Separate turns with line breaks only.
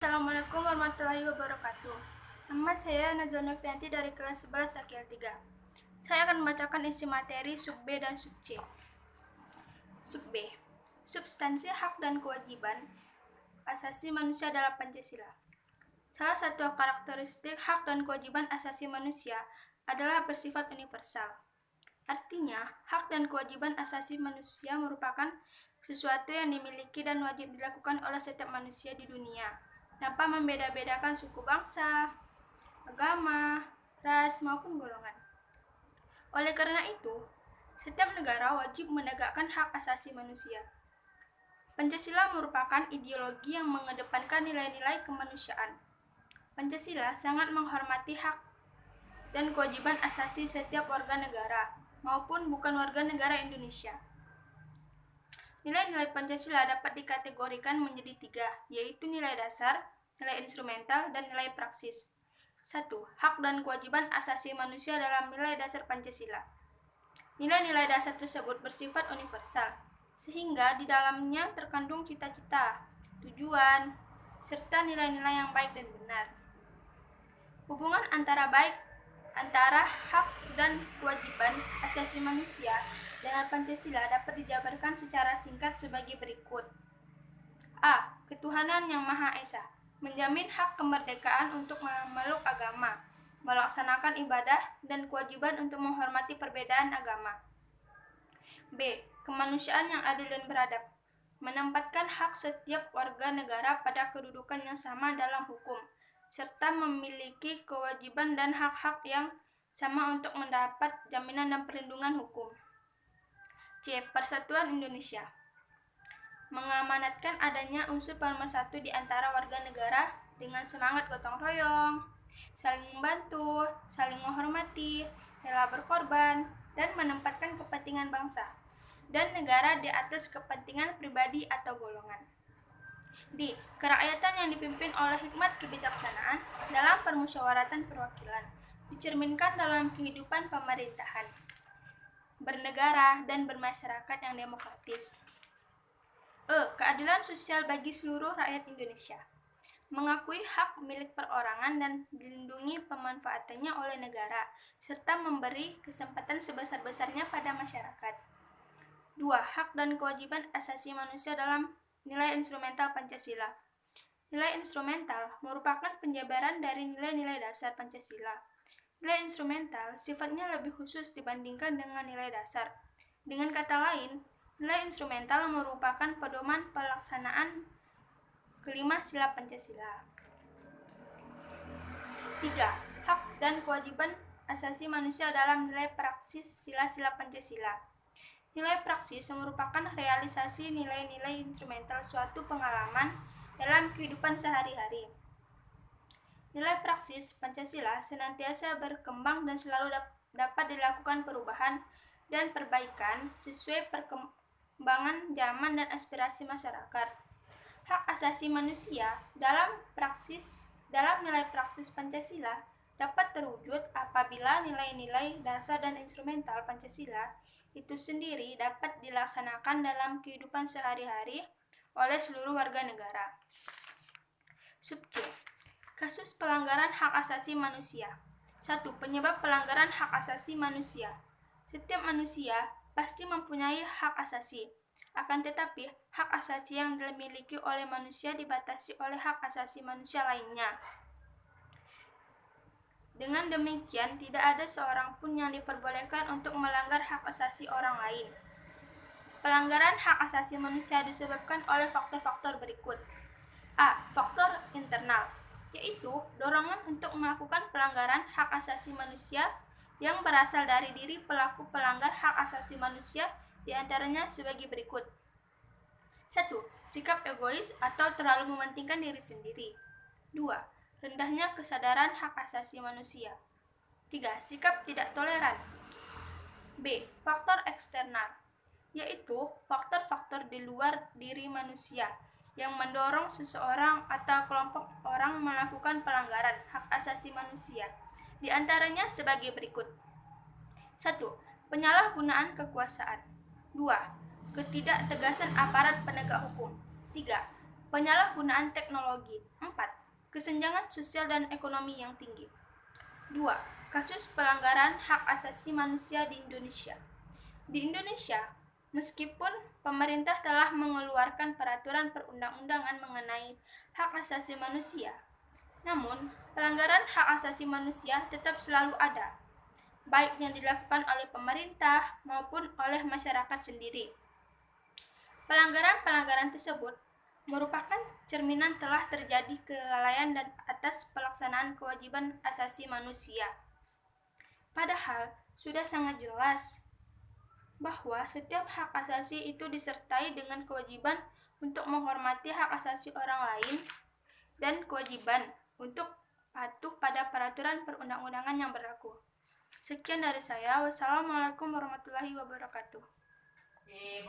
Assalamualaikum warahmatullahi wabarakatuh. Nama saya Najwa Novianti dari kelas 11 Akil 3. Saya akan membacakan isi materi sub B dan sub C. Sub B. Substansi hak dan kewajiban asasi manusia dalam Pancasila. Salah satu karakteristik hak dan kewajiban asasi manusia adalah bersifat universal. Artinya, hak dan kewajiban asasi manusia merupakan sesuatu yang dimiliki dan wajib dilakukan oleh setiap manusia di dunia, tanpa membeda-bedakan suku bangsa, agama, ras, maupun golongan. Oleh karena itu, setiap negara wajib menegakkan hak asasi manusia. Pancasila merupakan ideologi yang mengedepankan nilai-nilai kemanusiaan. Pancasila sangat menghormati hak dan kewajiban asasi setiap warga negara maupun bukan warga negara Indonesia. Nilai-nilai Pancasila dapat dikategorikan menjadi 3, yaitu nilai dasar, nilai instrumental, dan nilai praksis. 1. Hak dan kewajiban asasi manusia dalam nilai dasar Pancasila. Nilai-nilai dasar tersebut bersifat universal, sehingga di dalamnya terkandung cita-cita, tujuan, serta nilai-nilai yang baik dan benar. Hubungan antara hak dan kewajiban asasi manusia dengan Pancasila dapat dijabarkan secara singkat sebagai berikut. A. Ketuhanan yang Maha Esa menjamin hak kemerdekaan untuk memeluk agama, melaksanakan ibadah, dan kewajiban untuk menghormati perbedaan agama. B. Kemanusiaan yang adil dan beradab menempatkan hak setiap warga negara pada kedudukan yang sama dalam hukum, serta memiliki kewajiban dan hak-hak yang sama untuk mendapat jaminan dan perlindungan hukum. C. Persatuan Indonesia mengamanatkan adanya unsur pemersatu di antara warga negara dengan semangat gotong royong, saling membantu, saling menghormati, rela berkorban, dan menempatkan kepentingan bangsa dan negara di atas kepentingan pribadi atau golongan. D. Kerakyatan yang dipimpin oleh hikmat kebijaksanaan dalam permusyawaratan perwakilan dicerminkan dalam kehidupan pemerintahan, bernegara, dan bermasyarakat yang demokratis. E. Keadilan sosial bagi seluruh rakyat Indonesia mengakui hak milik perorangan dan dilindungi pemanfaatannya oleh negara, serta memberi kesempatan sebesar-besarnya pada masyarakat. 2. Hak dan kewajiban asasi manusia dalam nilai instrumental Pancasila. Nilai instrumental merupakan penjabaran dari nilai-nilai dasar Pancasila. Nilai instrumental sifatnya lebih khusus dibandingkan dengan nilai dasar. Dengan kata lain, nilai instrumental merupakan pedoman pelaksanaan kelima sila Pancasila. 3. Hak dan kewajiban asasi manusia dalam nilai praksis sila-sila Pancasila. Nilai praksis merupakan realisasi nilai-nilai instrumental suatu pengalaman dalam kehidupan sehari-hari. Nilai praksis Pancasila senantiasa berkembang dan selalu dapat dilakukan perubahan dan perbaikan sesuai perkembangan zaman dan aspirasi masyarakat. Hak asasi manusia dalam nilai praksis Pancasila dapat terwujud apabila nilai-nilai dasar dan instrumental Pancasila itu sendiri dapat dilaksanakan dalam kehidupan sehari-hari oleh seluruh warga negara. Sub C. Kasus pelanggaran hak asasi manusia. 1. Penyebab pelanggaran hak asasi manusia. Setiap manusia pasti mempunyai hak asasi. Akan tetapi, hak asasi yang dimiliki oleh manusia dibatasi oleh hak asasi manusia lainnya. Dengan demikian, tidak ada seorang pun yang diperbolehkan untuk melanggar hak asasi orang lain. Pelanggaran hak asasi manusia disebabkan oleh faktor-faktor berikut. A. Faktor internal, yaitu dorongan untuk melakukan pelanggaran hak asasi manusia yang berasal dari diri pelaku pelanggar hak asasi manusia, diantaranya sebagai berikut. 1. Sikap egois atau terlalu mementingkan diri sendiri. 2. Rendahnya kesadaran hak asasi manusia. 3. Sikap tidak toleran. B. Faktor eksternal, yaitu faktor-faktor di luar diri manusia yang mendorong seseorang atau kelompok orang melakukan pelanggaran hak asasi manusia, di antaranya sebagai berikut. 1. Penyalahgunaan kekuasaan. 2. Ketidaktegasan aparat penegak hukum. 3. Penyalahgunaan teknologi. 4. kesenjangan sosial dan ekonomi yang tinggi. 2. Kasus pelanggaran hak asasi manusia di Indonesia. Di Indonesia, meskipun pemerintah telah mengeluarkan peraturan perundang-undangan mengenai hak asasi manusia, namun pelanggaran hak asasi manusia tetap selalu ada, baik yang dilakukan oleh pemerintah maupun oleh masyarakat sendiri. Pelanggaran-pelanggaran tersebut merupakan cerminan telah terjadi kelalaian dan atas pelaksanaan kewajiban asasi manusia. Padahal sudah sangat jelas bahwa setiap hak asasi itu disertai dengan kewajiban untuk menghormati hak asasi orang lain dan kewajiban untuk patuh pada peraturan perundang-undangan yang berlaku. Sekian dari saya. Wassalamualaikum warahmatullahi wabarakatuh.